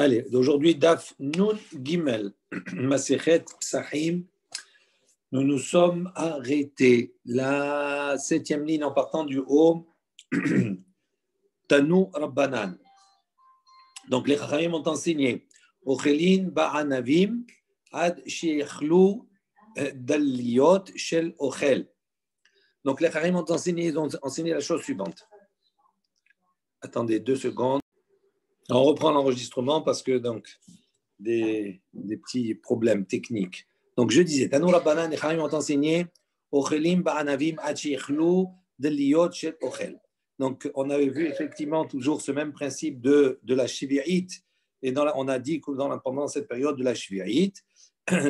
Allez, d'aujourd'hui, Daf Nun Gimel, Masechet Psachim. Nous nous sommes arrêtés. La 7e ligne en partant du haut, Tanu Rabbanan. Donc, les Chachamim ont enseigné Ochelin Ba'anavim Ad Sheikhlu Daliot Shel Ochel. Donc, les Chachamim ont enseigné la chose suivante. Attendez 2 secondes. On reprend l'enregistrement parce que donc des petits problèmes techniques. Donc je disais, Tanu Rabbanan, les Chachamim ont enseigné Ochelim ba'anavim ad sheikhlu deliyot shel ochel. Donc on avait vu effectivement toujours ce même principe de la shvi'it, et on a dit que pendant cette période de la shvi'it,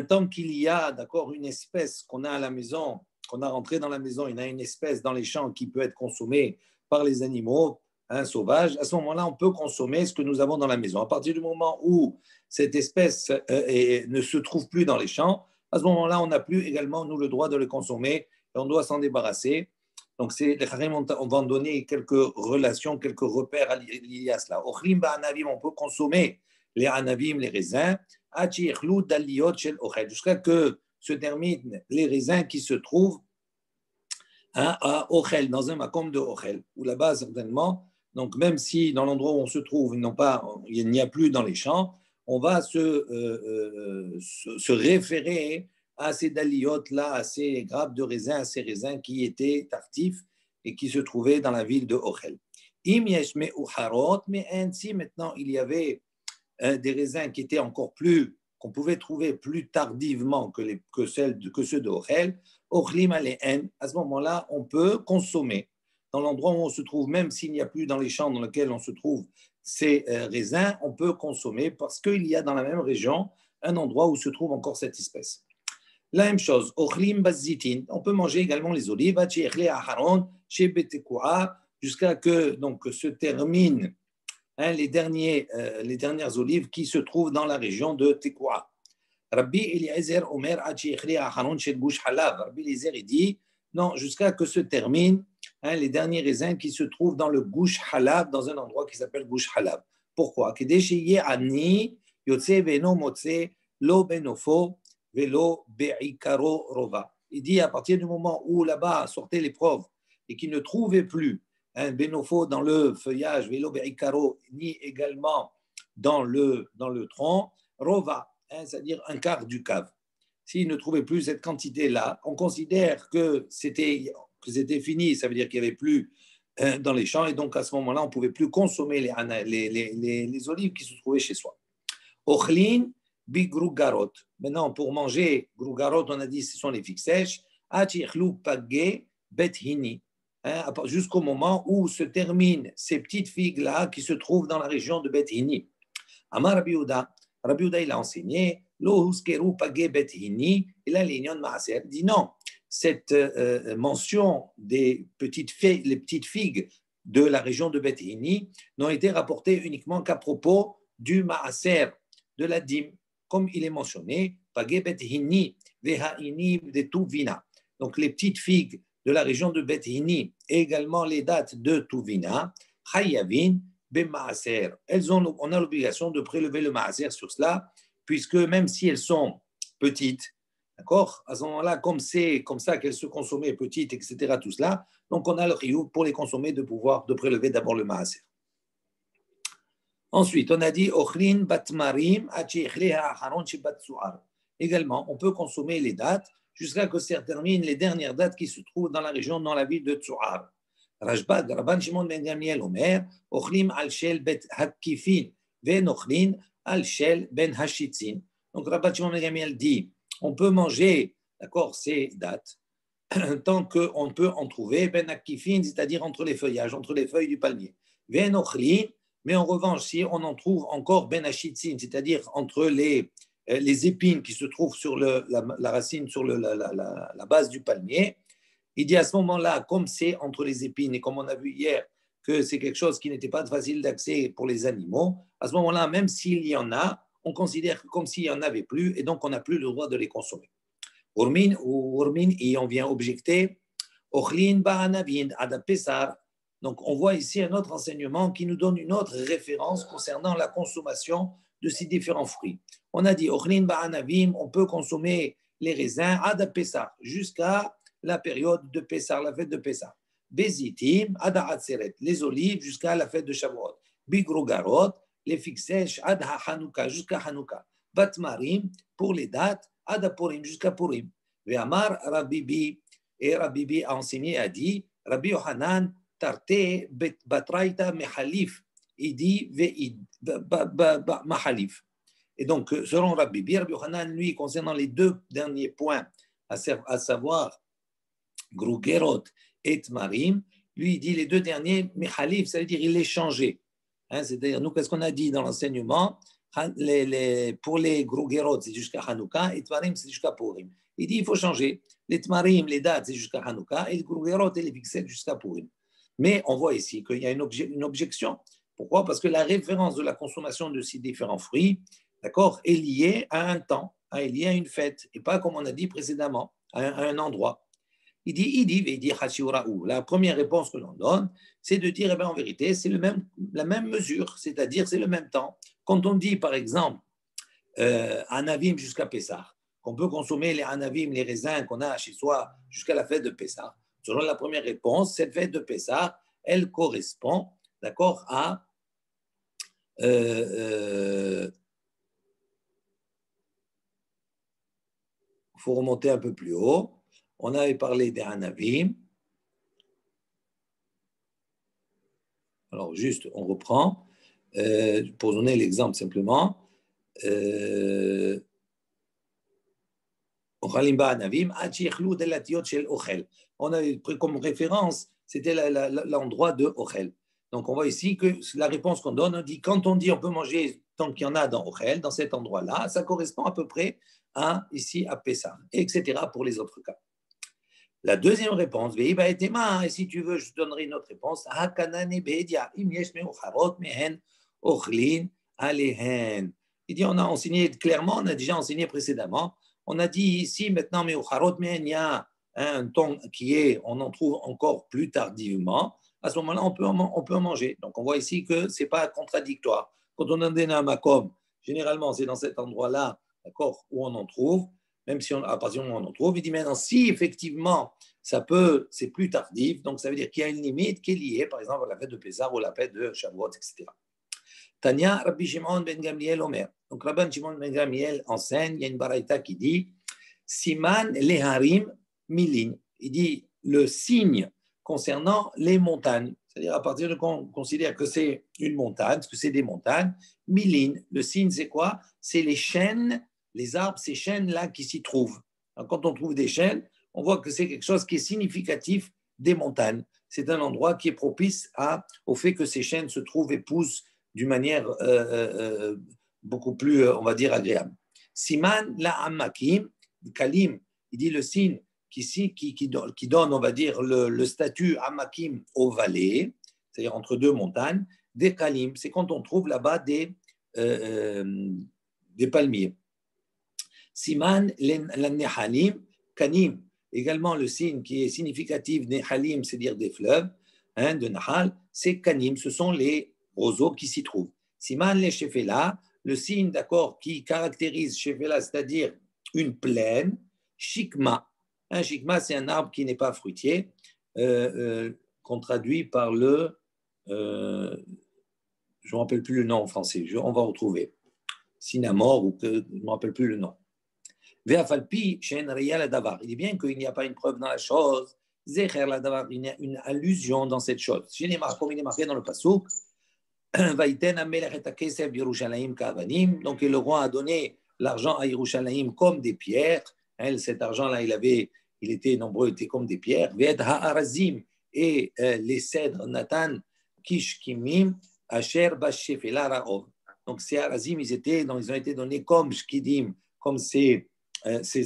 tant qu'il y a d'accord une espèce qu'on a à la maison, qu'on a rentré dans la maison, il y a une espèce dans les champs qui peut être consommée par les animaux sauvage, à ce moment-là, on peut consommer ce que nous avons dans la maison. À partir du moment où cette espèce ne se trouve plus dans les champs, à ce moment-là, on n'a plus également, nous, le droit de le consommer et on doit s'en débarrasser. Donc, les Chachamim on va en donner quelques relations, quelques repères liés à cela. Ochlim ba'anavim, on peut consommer les anavim, les raisins, jusqu'à que se terminent les raisins qui se trouvent à Ochel, dans un makom de Ochel, où là-bas, certainement, donc même si dans l'endroit où on se trouve, il n'y a plus dans les champs, on va se référer à ces daliotes-là, à ces grappes de raisins, à ces raisins qui étaient tartifs et qui se trouvaient dans la ville de Ochel. Im yeshme uharot, mais ainsi maintenant il y avait des raisins qui étaient encore plus, qu'on pouvait trouver plus tardivement que ceux de Ochel. Ochlim aleen, à ce moment-là, on peut consommer dans l'endroit où on se trouve, même s'il n'y a plus dans les champs dans lesquels on se trouve ces raisins, on peut consommer parce qu'il y a dans la même région un endroit où se trouve encore cette espèce. La même chose, ochlim bazitin, on peut manger également les olives, jusqu'à que donc se terminent les dernières olives qui se trouvent dans la région de Tekoua. Rabbi Eliezer Omer Rabbi Eliezer dit non, jusqu'à que se terminent les derniers raisins qui se trouvent dans le Gush Halab, dans un endroit qui s'appelle Gush Halab. Pourquoi? Il dit à partir du moment où là-bas sortaient les pauvres et qu'ils ne trouvaient plus un benofo dans le feuillage, velo be'ikaro, ni également dans le tronc, rova, c'est-à-dire un quart du cave. S'ils ne trouvaient plus cette quantité-là, on considère que c'était fini, ça veut dire qu'il n'y avait plus dans les champs, et donc à ce moment-là, on ne pouvait plus consommer les olives qui se trouvaient chez soi. Ochlin bigrugarot. Maintenant, pour manger grugarot, on a dit ce sont les figues sèches. Achichlu pagé bethini. Jusqu'au moment où se terminent ces petites figues-là qui se trouvent dans la région de Bethini. Amar Rabbi Yehuda, il a enseigné, lo huskeru pagé bethini, et là, l'union de Maaser dit non. Cette mention des les petites figues de la région de Bethini n'ont été rapportées uniquement qu'à propos du Maaser, de la dîme, comme il est mentionné, pagé bethini, vehaini de Tuvina. Donc les petites figues de la région de Bethini et également les dates de Tuvina, Chayavin, Bemaaser. On a l'obligation de prélever le Maaser sur cela, puisque même si elles sont petites, d'accord, à ce moment-là, comme c'est comme ça qu'elles se consommaient petites, etc., tout cela, donc on a le rioux pour les consommer de prélever d'abord le Maaser. Ensuite, on a dit Ochrin batmarim haron shibatsuar. Également, on peut consommer les dates jusqu'à que se terminent les dernières dates qui se trouvent dans la région, dans la ville de Tsuar. Rajbad, Rabban Shimon ben Gamliel Omer, Ochlim al shel bet hakifin, ven ochrin al shel ben hashitzin. Donc Rabban Shimon ben Gamliel dit, on peut manger, d'accord, ces dates, tant qu'on peut en trouver ben hakifin, c'est-à-dire entre les feuillages, entre les feuilles du palmier. Ven ochrin, mais en revanche, si on en trouve encore ben hashitzin, c'est-à-dire entre les épines qui se trouvent sur la racine, sur la base du palmier, il dit à ce moment-là, comme c'est entre les épines, et comme on a vu hier, que c'est quelque chose qui n'était pas facile d'accès pour les animaux, à ce moment-là, même s'il y en a, on considère comme s'il n'y en avait plus, et donc on n'a plus le droit de les consommer. Urmin, et on vient objecter, Ochlin ba'anavin ad pesar. Donc on voit ici un autre enseignement qui nous donne une autre référence concernant la consommation de ces différents fruits. On a dit, on peut consommer les raisins ad Pessah, jusqu'à la période de Pessah, la fête de Pessah. Bezitim, ad Atzeret, les olives jusqu'à la fête de Shavuot. Bigrogarot, les figues sèches ad Hanouka, jusqu'à Hanouka. Batmarim, pour les dates, ad Purim, jusqu'à Purim. Ve'amar Rabibi, et Rabibi a enseigné, a dit, Rabbi Yohanan, tarte batraita mechalif, il dit mahalif. Et donc, selon Rabbi Yohanan, lui, concernant les deux derniers points, à savoir Grugerot et Tmarim, lui, il dit les deux derniers, Mechalif, ça veut dire il les changeait. C'est-à-dire, nous, qu'est-ce qu'on a dit dans l'enseignement? Pour les Grugerot, c'est jusqu'à Hanouka, et Tmarim, c'est jusqu'à Purim. Il dit il faut changer. Les Tmarim, les dates, c'est jusqu'à Hanouka, et les Grugerot et les Fixettes jusqu'à Purim. Mais on voit ici qu'il y a une objection. Pourquoi? Parce que la référence de la consommation de ces différents fruits, d'accord, est liée à un temps, est liée à une fête, et pas comme on a dit précédemment, à un endroit. Il dit, la première réponse que l'on donne, c'est de dire, eh bien, en vérité, c'est la même mesure, c'est-à-dire c'est le même temps. Quand on dit, par exemple, Anavim jusqu'à Pessah, qu'on peut consommer les Anavim, les raisins qu'on a chez soi jusqu'à la fête de Pessah, selon la première réponse, cette fête de Pessah, elle correspond, d'accord, à il faut remonter un peu plus haut. On avait parlé des Hanavim. Alors, juste, on reprend. Pour donner l'exemple simplement. On avait pris comme référence, c'était l'endroit de Ochel. Donc, on voit ici que la réponse qu'on donne, on dit, quand on dit on peut manger tant qu'il y en a dans Ochel, dans cet endroit-là, ça correspond à peu près à ici à Pessah, etc. pour les autres cas. La deuxième réponse, et si tu veux, je te donnerai une autre réponse. Il dit, on a enseigné clairement, on a déjà enseigné précédemment, on a dit ici maintenant, mais il y a un temps qui est, on en trouve encore plus tardivement, à ce moment-là, on peut en manger. Donc on voit ici que ce n'est pas contradictoire. Quand on en donne un makom, généralement c'est dans cet endroit-là, d'accord, où on en trouve, même si à partir du moment où on en trouve, il dit maintenant, si effectivement, c'est plus tardif, donc ça veut dire qu'il y a une limite qui est liée, par exemple, à la fête de Pessah ou à la fête de Shavuot, etc. Tania, Rabbi Shimon ben Gamliel Omer. Donc, Rabbi Shimon ben Gamliel enseigne, il y a une baraita qui dit, Siman leharim milin. Il dit, le signe concernant les montagnes, c'est-à-dire à partir de quand on considère que c'est une montagne, que c'est des montagnes, milin, le signe c'est quoi? C'est les chênes, les arbres, ces chênes-là qui s'y trouvent. Alors, quand on trouve des chênes, on voit que c'est quelque chose qui est significatif des montagnes. C'est un endroit qui est propice au fait que ces chênes se trouvent et poussent d'une manière beaucoup plus, on va dire, agréable. Siman la amakim, kalim, il dit le signe qui donne, on va dire, le statut amakim aux vallées, c'est-à-dire entre deux montagnes, des kalim, c'est quand on trouve là-bas des palmiers. Siman la nehalim, kanim, également le signe qui est significatif, nehalim, c'est-à-dire des fleuves, de Nahal, c'est kanim, ce sont les roseaux qui s'y trouvent. Siman les shefela, le signe d'accord qui caractérise shefela, c'est-à-dire une plaine, shikma. Un shikma, c'est un arbre qui n'est pas fruitier, qu'on traduit par je ne me rappelle plus le nom en français, on va retrouver. Sinamor, ou je ne me rappelle plus le nom. Il dit bien qu'il n'y a pas une preuve dans la chose, il y a une allusion dans cette chose. Comme il est marqué dans le Passouk, donc le roi a donné l'argent à Yerushalayim comme des pierres. Cet argent-là, il était nombreux, il était comme des pierres. Et les cèdres Nathan Kishkimim Asher Bashefela Raov. Donc ces Harazim, ils ont été donnés comme Shkidim, comme ces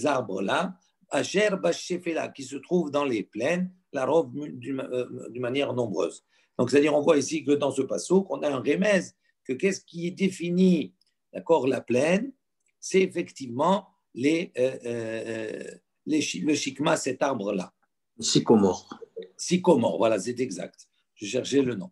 arbres-là, Asher Bashefela, qui se trouvent dans les plaines, la Raov d'une manière nombreuse. Donc, c'est-à-dire, on voit ici que dans ce passouk, on a un remèze, que qu'est-ce qui définit, d'accord, la plaine, c'est effectivement le shikma, cet arbre-là. Sycomore. Sycomore, voilà, c'est exact. Je cherchais le nom.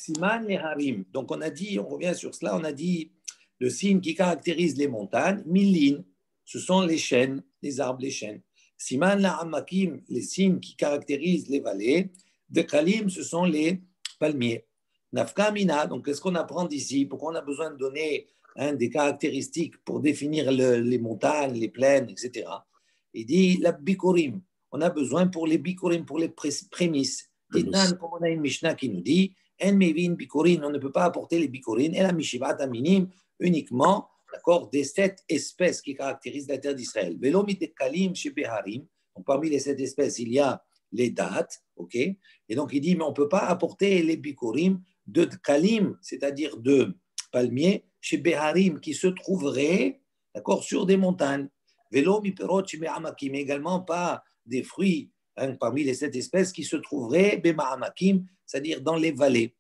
Siman les harim. Donc on a dit, on revient sur cela, on a dit le signe qui caractérise les montagnes, milin, ce sont les chênes, les arbres, les chênes. Siman la hamakim, les signes qui caractérisent les vallées. De kalim, ce sont les palmiers. Nafka mina, donc qu'est-ce qu'on apprend d'ici? Pourquoi on a besoin de donner des caractéristiques pour définir les montagnes, les plaines, etc. Il dit la bikurim, on a besoin pour les bikurim, pour les prémices. Comme on a une Mishnah qui nous dit, en mevin bikurin, on ne peut pas apporter les bikurin, et la mishivat aminim, uniquement, d'accord, des 7 espèces qui caractérisent la terre d'Israël. Velo mitekalim chez Beharim, donc parmi les 7 espèces, il y a les dates, ok? Et donc il dit, mais on ne peut pas apporter les bikurim de kalim, c'est-à-dire de palmiers, chez Beharim, qui se trouveraient, d'accord, sur des montagnes. Velo miperot chez Behamakim, mais également pas des fruits parmi les 7 espèces qui se trouveraient, Bemahamakim, c'est-à-dire dans les vallées.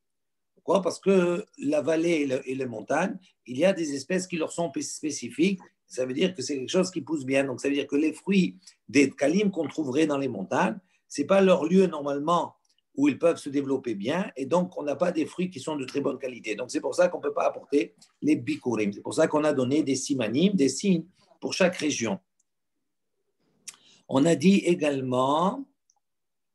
Pourquoi? Parce que la vallée et les montagnes, il y a des espèces qui leur sont spécifiques. Ça veut dire que c'est quelque chose qui pousse bien. Donc, ça veut dire que les fruits des kalim qu'on trouverait dans les montagnes, ce n'est pas leur lieu normalement où ils peuvent se développer bien. Et donc, on n'a pas des fruits qui sont de très bonne qualité. Donc, c'est pour ça qu'on ne peut pas apporter les bikurim. C'est pour ça qu'on a donné des simanim, des signes pour chaque région. On a dit également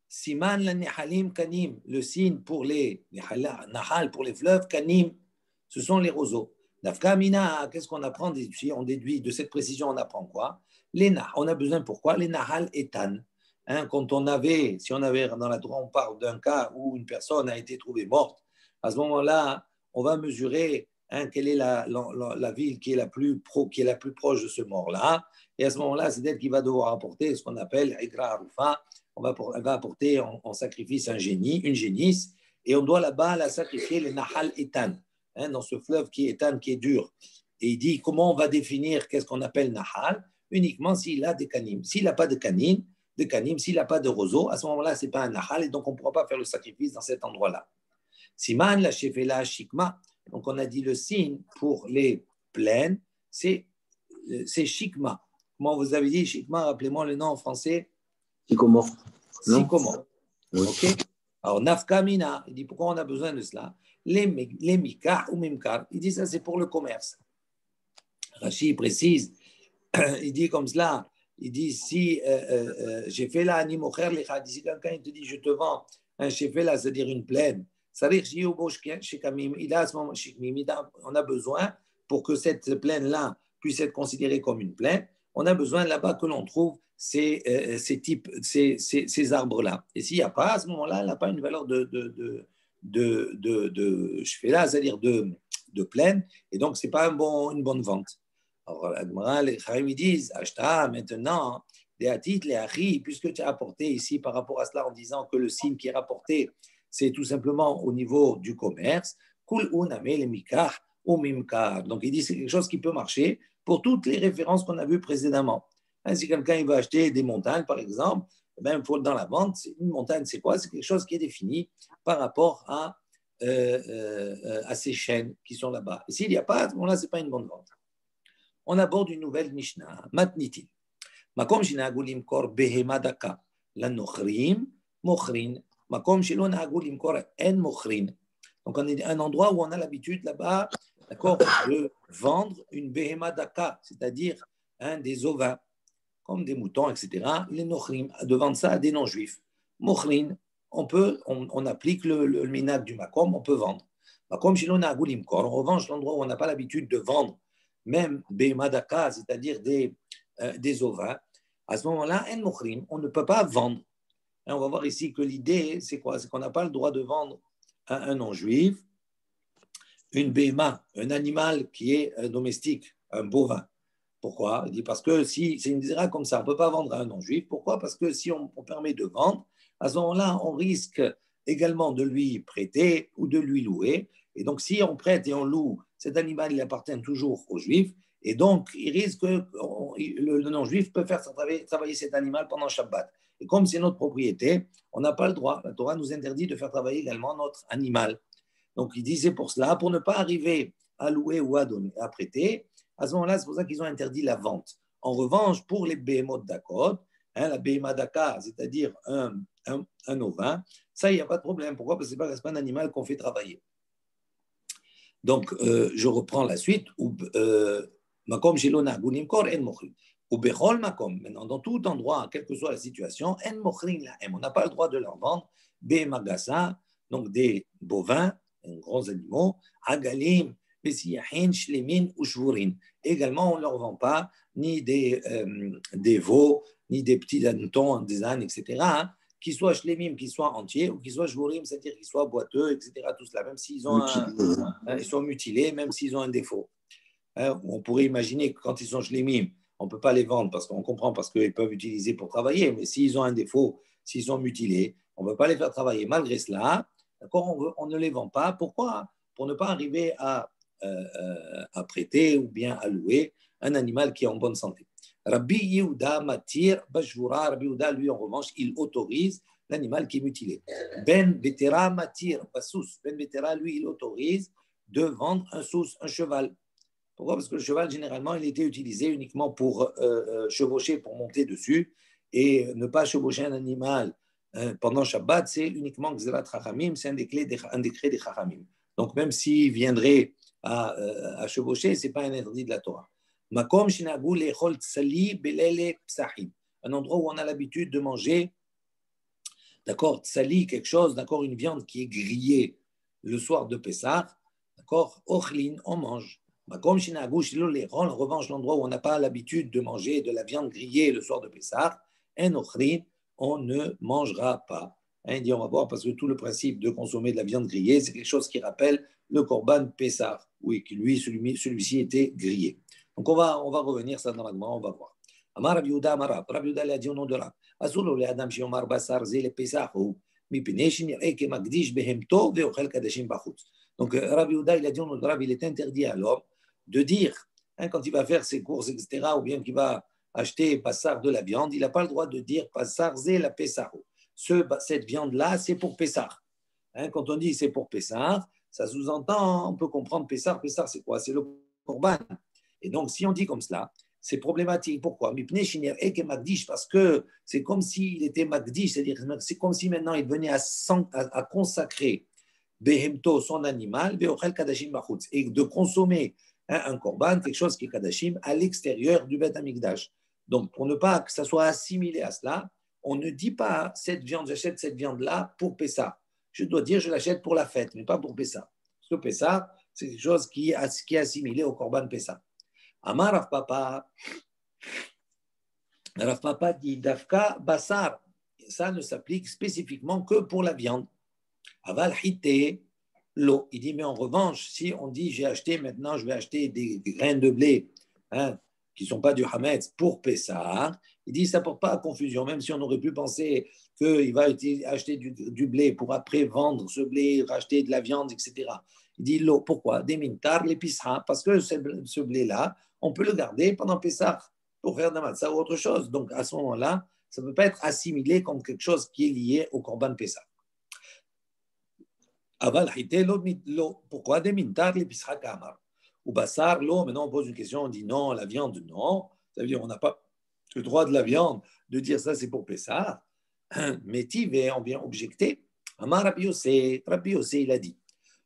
Siman la Nehalim Kanim, le signe pour les Nahal, pour les fleuves, Kanim, ce sont les roseaux. Nafka Mina, qu'est-ce qu'on apprend? On déduit de cette précision, on apprend quoi? On a besoin pourquoi? Les Nahal Etan. Quand si on avait dans la Torah, on parle d'un cas où une personne a été trouvée morte, à ce moment-là, on va mesurer quelle est la ville qui est la plus proche de ce mort-là. Et à ce moment-là, c'est elle qui va devoir apporter ce qu'on appelle Igra Arufa. Elle va apporter en sacrifice une génisse, et on doit là-bas la sacrifier les Nahal Etan, dans ce fleuve qui est Etan, qui est dur. Et il dit comment on va définir qu'est-ce qu'on appelle Nahal? Uniquement s'il a des canim. S'il n'a pas de canim, s'il n'a pas de roseau, à ce moment-là, ce n'est pas un Nahal, et donc on ne pourra pas faire le sacrifice dans cet endroit-là. Siman, la Shefela, Shikma. Donc on a dit le signe pour les plaines, c'est Shikma. Comment vous avez dit Shikma? Rappelez-moi le nom en français. Sycomore. Sycomore. Oui. Ok. Alors, nafkamina, il dit pourquoi on a besoin de cela? Les mikar ou mimkar, il dit ça c'est pour le commerce. Rachid précise, il dit comme cela, il dit si j'ai fait là, si quelqu'un te dit je te vends un shefela, c'est-à-dire une plaine, il a à ce moment, on a besoin pour que cette plaine-là puisse être considérée comme une plaine, on a besoin là-bas que l'on trouve ces arbres-là. Et s'il n'y a pas, à ce moment-là, elle n'a pas une valeur de shefela, c'est-à-dire de plaine, et donc ce n'est pas une bonne vente. Alors, les Chaim disent, Ashta, maintenant, puisque tu as apporté ici par rapport à cela en disant que le signe qui est rapporté, c'est tout simplement au niveau du commerce, Kul uname le mikar ou mimkar. Donc, il dit c'est quelque chose qui peut marcher pour toutes les références qu'on a vues précédemment. Si quelqu'un il veut acheter des montagnes, par exemple, il faut dans la vente, une montagne, c'est quoi? C'est quelque chose qui est défini par rapport à ces chaînes qui sont là-bas. Et s'il n'y a pas, à ce moment-là, ce n'est pas une bonne vente. On aborde une nouvelle Mishnah, Matnitin. Makom shenagul limkor behema daka, lanochrim, mochrin. Makom shelo nagul limkor en mochrin. Donc, on est un endroit où on a l'habitude là-bas, d'accord, de vendre une behema daka, c'est-à-dire des ovins, comme des moutons, etc. Les nochrim, de vendre ça à des non-juifs. Mochrin, on applique le minag du makom, on peut vendre. Makom shelo nagul limkor. En revanche, l'endroit où on n'a pas l'habitude de vendre même Bemadaka, c'est-à-dire des ovins, à ce moment-là, on ne peut pas vendre. On va voir ici que l'idée, c'est quoi? C'est qu'on n'a pas le droit de vendre à un non-juif une béma, un animal qui est domestique, un bovin. Pourquoi? Il dit parce que si c'est une désira comme ça, on ne peut pas vendre à un non-juif. Pourquoi? Parce que si on permet de vendre, à ce moment-là, on risque également de lui prêter ou de lui louer. Et donc, si on prête et on loue, cet animal, il appartient toujours aux juifs. Et donc, il risque que le non-juif peut faire travailler cet animal pendant Shabbat. Et comme c'est notre propriété, on n'a pas le droit. La Torah nous interdit de faire travailler également notre animal. Donc, il disait pour cela, pour ne pas arriver à louer ou à donner, à prêter, à ce moment-là, c'est pour ça qu'ils ont interdit la vente. En revanche, pour les behemoth dakot, la behema daka, c'est-à-dire un ovin, ça, il n'y a pas de problème. Pourquoi? Parce que ce n'est pas un animal qu'on fait travailler. Donc, je reprends la suite. Makom shelona gulimkor en mochrin. Ou bechol makom. Maintenant, dans tout endroit, quelle que soit la situation, en mochrin la on n'a pas le droit de leur vendre des magasa, donc des bovins, grands animaux, agalim, besiyahin, shlemin ou shvurin. Également, on ne leur vend pas ni des veaux, ni des petits hannetons, des ânes, etc., hein, qu'ils soient shlemim, qu'ils soient entiers, ou qu'ils soient shvurim, c'est-à-dire qu'ils soient boiteux, etc., tout cela, même s'ils ont ils sont mutilés, même s'ils ont un défaut. Hein, on pourrait imaginer que quand ils sont shlemim, on ne peut pas les vendre parce qu'on comprend, parce qu'ils peuvent utiliser pour travailler, mais s'ils ont un défaut, s'ils sont mutilés, on ne peut pas les faire travailler. Malgré cela, on ne les vend pas. Pourquoi? Pour ne pas arriver à prêter ou bien à louer un animal qui est en bonne santé. Rabbi Yehuda Matir Bashvura, Rabbi Yehuda, lui, en revanche, il autorise l'animal qui est mutilé. Ben Betera Matir Basous, Ben Betera, lui, il autorise de vendre un sous, un cheval. Pourquoi? Parce que le cheval, généralement, il était utilisé uniquement pour chevaucher, pour monter dessus, et ne pas chevaucher un animal pendant Shabbat, c'est uniquement Gzerat Chachamim, c'est un décret des Chachamim. Donc, même s'il viendrait à chevaucher, ce n'est pas un interdit de la Torah. Makom shinagu lechol tsali belele psahim. Un endroit où on a l'habitude de manger, d'accord, tsali, quelque chose, d'accord, une viande qui est grillée le soir de Pessah, d'accord, ochlin, on mange. Makom shinagu shilo lechol, en revanche, l'endroit où on n'a pas l'habitude de manger de la viande grillée le soir de Pessah, en ochlin, on ne mangera pas. Hein, il dit, on va voir, parce que tout le principe de consommer de la viande grillée, c'est quelque chose qui rappelle le Korban Pessah, oui, qui lui, celui-ci était grillé. Donc on va revenir ça dans l'agma, on va voir. Amar Rabbi Yehuda Amar Rabbi Yehuda l'a dit au nom de Rab. Asuro le Adam shiomar basar ze le Pesach mipnei shenireh kemakdish behemto veochel kadashim bachutz. Donc Rabbi Yehuda il a dit au nom de Rab, il est interdit à l'homme de dire, hein, quand il va faire ses courses, etc., ou bien qu'il va acheter passar de la viande, il n'a pas le droit de dire passar ze la Pesach. Cette viande-là, c'est pour Pessah. Hein, quand on dit c'est pour Pessah, ça sous-entend, on peut comprendre Pessah. Pessah, c'est quoi? C'est le Korban. Et donc, si on dit comme cela, c'est problématique. Pourquoi? Parce que c'est comme s'il était Magdish, c'est-à-dire c'est comme si maintenant il venait à consacrer Behemto, son animal, et de consommer un korban, quelque chose qui est Kadashim, à l'extérieur du Beth Amikdash. Donc, pour ne pas que ça soit assimilé à cela, on ne dit pas cette viande, j'achète cette viande-là pour Pessah. Je dois dire je l'achète pour la fête, mais pas pour Pessah. Parce que Pessah, c'est quelque chose qui est assimilé au korban Pessah. Amar Rav Papa dit Dafka Basar. Ça ne s'applique spécifiquement que pour la viande. Aval Hite, l'eau. Il dit, mais en revanche, si on dit j'ai acheté maintenant, je vais acheter des graines de blé hein, qui ne sont pas du Hametz pour Pessah, il dit ça ne porte pas à confusion, même si on aurait pu penser qu'il va acheter du blé pour après vendre ce blé, racheter de la viande, etc. Il dit l'eau, pourquoi? Des mintar, l'épicerie, parce que ce blé-là, on peut le garder pendant Pessah pour faire de la matzah ou autre chose. Donc à ce moment-là, ça ne peut pas être assimilé comme quelque chose qui est lié au Korban Pessah. Aval hité l'eau. Pourquoi? Des mintar, l'épicerie kamar. Ou bassar, l'eau. Maintenant, on pose une question, on dit non, la viande, non. Ça veut dire on n'a pas le droit de la viande de dire ça, c'est pour Pessah. Mais Tivé, on vient objecter. Amar Rabbi Yossé, il a dit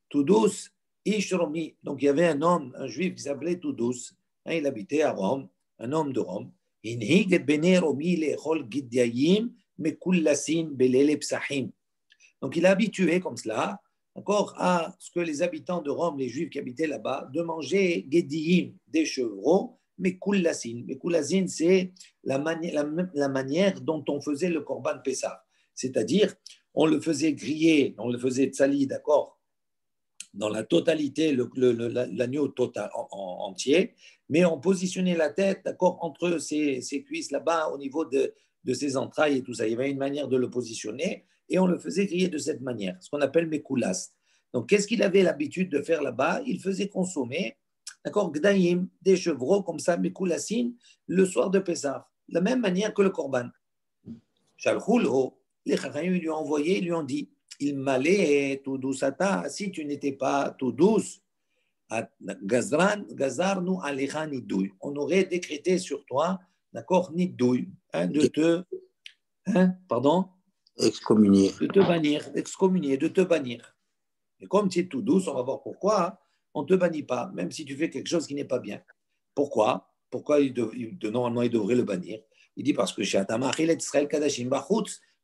Toudous, Ishromi. Donc il y avait un homme, un juif qui s'appelait Toudous. Il habitait à Rome, un homme de Rome. Inhig bene Romi lechol gidyayim mekullasin belele psahim. Donc il est habitué comme cela, encore à ce que les habitants de Rome, les juifs qui habitaient là-bas, de manger gediyim, des chevreaux, mais kullasin. Mais kullasin, c'est la manière dont on faisait le korban Pessah. C'est-à-dire, on le faisait griller, on le faisait tsali, d'accord, dans la totalité, l'agneau total, entier, mais on positionnait la tête, d'accord, entre ses cuisses là-bas, au niveau de ses entrailles et tout ça. Il y avait une manière de le positionner et on le faisait griller de cette manière, ce qu'on appelle mekoulas. Donc, qu'est-ce qu'il avait l'habitude de faire là-bas? Il faisait consommer, d'accord, gdaïm, des chevreaux comme ça, mekoulasin, le soir de Pessah, de la même manière que le korban. Shalchulho, les chachamim lui ont envoyé, lui ont dit, il m'allait tout douce à ta, si tu n'étais pas tout douce, gazarnu alecha nidouille. On aurait décrété sur toi, d'accord, nidouille, hein, de te, hein, pardon, excommunier, de te bannir, excommunier, de te bannir. Et comme tu es tout douce, on va voir pourquoi, on ne te bannit pas, même si tu fais quelque chose qui n'est pas bien. Pourquoi? Pourquoi normalement il devrait le bannir? Il dit parce que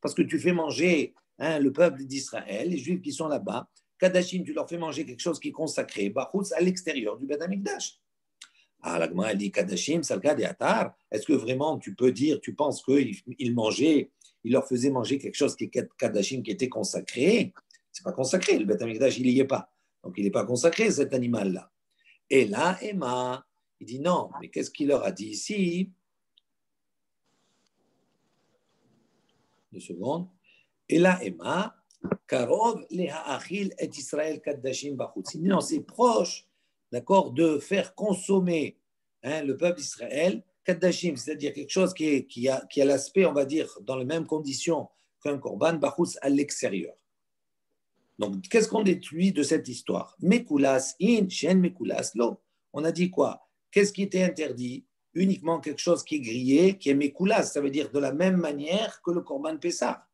parce que tu fais manger le peuple d'Israël, les Juifs qui sont là-bas, Kadashim, tu leur fais manger quelque chose qui est consacré, Bachutz, à l'extérieur du Beth Amikdash. Ah, la Gemara, elle dit Kadashim, Salka de Atar. Est-ce que vraiment tu peux dire, tu penses qu'il mangeait, il leur faisait manger quelque chose qui est Kadashim, qui était consacré? C'est pas consacré, le Beth Amikdash, il n'y est pas. Donc il n'est pas consacré, cet animal-là. Et là, Emma, il dit non, mais qu'est-ce qu'il leur a dit ici? 2 secondes. Et là, Emma, Karov leha achil et Israël kaddashim bachutz. Il dit non, c'est proche, d'accord, de faire consommer le peuple d'Israël kaddashim, c'est-à-dire quelque chose qui a l'aspect, on va dire, dans les mêmes conditions qu'un korban bachutz à l'extérieur. Donc, qu'est-ce qu'on déduit de cette histoire? Mekulas in, shen mekulas lo. On a dit quoi? Qu'est-ce qui était interdit? Uniquement quelque chose qui est grillé, qui est mekulas, ça veut dire de la même manière que le korban Pessah.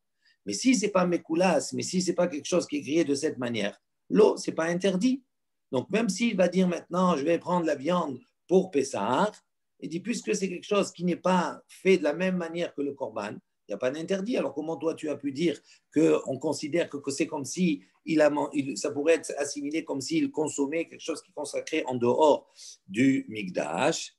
Mais si ce n'est pas mekulas, mais si ce n'est pas quelque chose qui est grillé de cette manière, l'eau, ce n'est pas interdit. Donc, même s'il va dire maintenant, je vais prendre la viande pour Pessah, il dit, puisque c'est quelque chose qui n'est pas fait de la même manière que le korban, il n'y a pas d'interdit. Alors, comment toi, tu as pu dire qu'on considère que c'est comme si ça pourrait être assimilé comme s'il consommait quelque chose qui est consacré en dehors du Mikdash?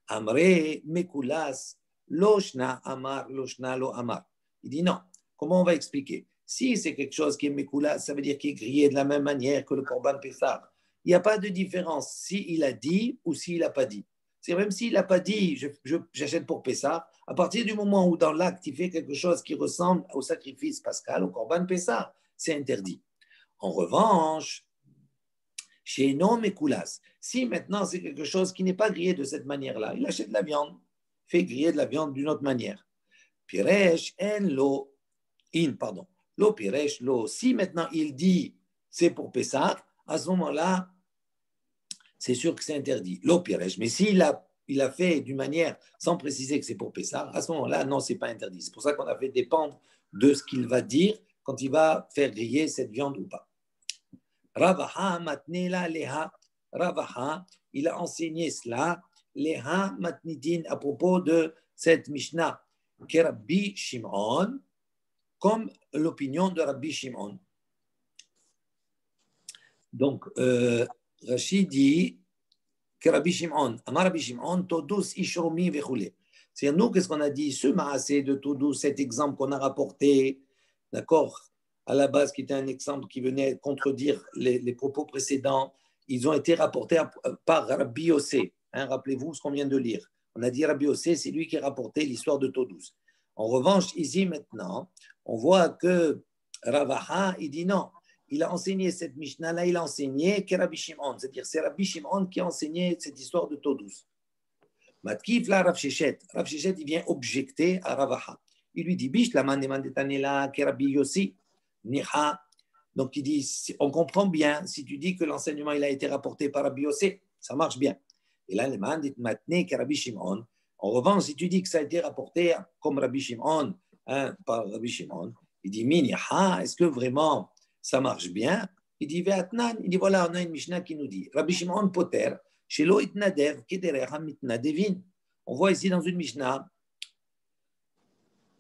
Amre, Mekulas, Loshna, Amar, Loshna, Lo, Amar. Il dit non. Comment on va expliquer? Si c'est quelque chose qui est Mekulas, ça veut dire qu'il est grillé de la même manière que le Korban Pessah. Il n'y a pas de différence s'il a dit ou s'il n'a pas dit. C'est même s'il n'a pas dit, j'achète pour Pessah, à partir du moment où dans l'acte, il fait quelque chose qui ressemble au sacrifice pascal, au Korban Pessah, c'est interdit. En revanche, chez non Mekulas, si maintenant c'est quelque chose qui n'est pas grillé de cette manière-là, il achète de la viande, fait griller de la viande d'une autre manière. Piresh en lo in, pardon. Lo piresh lo. Si maintenant il dit c'est pour Pessah, à ce moment-là, c'est sûr que c'est interdit. Lo piresh. Mais s'il a fait d'une manière sans préciser que c'est pour Pessah, à ce moment-là, non, c'est pas interdit. C'est pour ça qu'on a fait dépendre de ce qu'il va dire quand il va faire griller cette viande ou pas. Ravaha matnela leha. Ravaha, il a enseigné cela, leha matnidin, à propos de cette Mishnah, que Rabbi Shimon, comme l'opinion de Rabbi Shimon. Donc, Rachid dit que Rabbi Shimon, Amar Rabbi Shimon, Todus Ishromi Vechule. C'est-à-dire, nous, qu'est-ce qu'on a dit? Ce maasé de Todus, cet exemple qu'on a rapporté, d'accord, à la base, qui était un exemple qui venait contredire les propos précédents, ils ont été rapportés par Rabbi Yossé. Rappelez-vous ce qu'on vient de lire. On a dit Rabbi Yossé, c'est lui qui a rapporté l'histoire de Todus. En revanche, ici maintenant, on voit que Ravaha, il dit non. Il a enseigné cette Mishnah-là, il a enseigné que Rabbi Shimon, c'est-à-dire c'est Rabbi Shimon qui a enseigné cette histoire de Todus. Matkif la Rav Shechet. Rav Shechet, il vient objecter à Ravaha. Il lui dit, Bish la mandetanela que Rabbi Yossi, Niha. Donc il dit, on comprend bien, si tu dis que l'enseignement il a été rapporté par Rabbi Yossi, ça marche bien. Et là, le man dit matne que Rabbi Shimon. En revanche, si tu dis que ça a été rapporté comme Rabbi Shimon, par Rabbi Shimon, il dit, Niha, est-ce que vraiment ça marche bien? Il dit, Ve'atnan, il dit, voilà, on a une Mishnah qui nous dit, Rabbi Shimon Poter, Shelo itnadev kederecha mitnadevin. On voit ici dans une Mishnah,